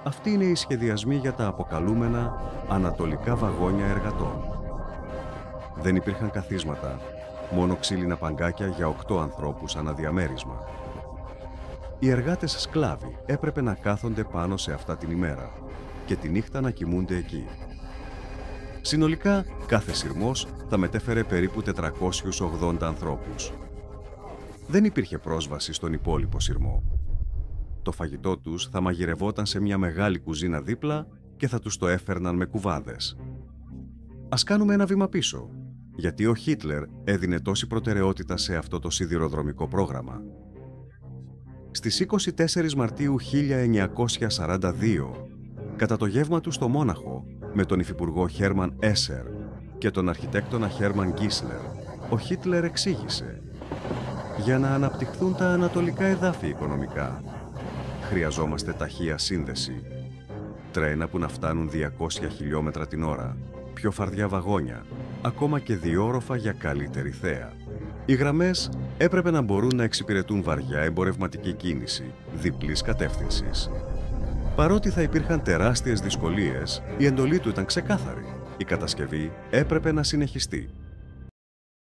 Αυτοί είναι οι σχεδιασμοί για τα αποκαλούμενα ανατολικά βαγόνια εργατών. Δεν υπήρχαν καθίσματα, μόνο ξύλινα παγκάκια για 8 ανθρώπους αναδιαμέρισμα. Οι εργάτες σκλάβοι έπρεπε να κάθονται πάνω σε αυτά την ημέρα και τη νύχτα να κοιμούνται εκεί. Συνολικά, κάθε σειρμός θα μετέφερε περίπου 480 ανθρώπους. Δεν υπήρχε πρόσβαση στον υπόλοιπο σειρμό. Το φαγητό τους θα μαγειρευόταν σε μια μεγάλη κουζίνα δίπλα και θα τους το έφερναν με κουβάδες. Ας κάνουμε ένα βήμα πίσω, γιατί ο Χίτλερ έδινε τόση προτεραιότητα σε αυτό το σιδηροδρομικό πρόγραμμα. Στις 24 Μαρτίου 1942, κατά το γεύμα του στο Μόναχο, με τον υφυπουργό Χέρμαν Έσερ και τον αρχιτέκτονα Χέρμαν Γκίσλερ, ο Χίτλερ εξήγησε: «Για να αναπτυχθούν τα ανατολικά εδάφη οικονομικά, χρειαζόμαστε ταχεία σύνδεση, τρένα που να φτάνουν 200 χιλιόμετρα την ώρα, πιο φαρδιά βαγόνια, ακόμα και διόροφα για καλύτερη θέα. Οι γραμμές έπρεπε να μπορούν να εξυπηρετούν βαριά εμπορευματική κίνηση διπλής κατεύθυνσης». Παρότι θα υπήρχαν τεράστιες δυσκολίες, η εντολή του ήταν ξεκάθαρη. Η κατασκευή έπρεπε να συνεχιστεί.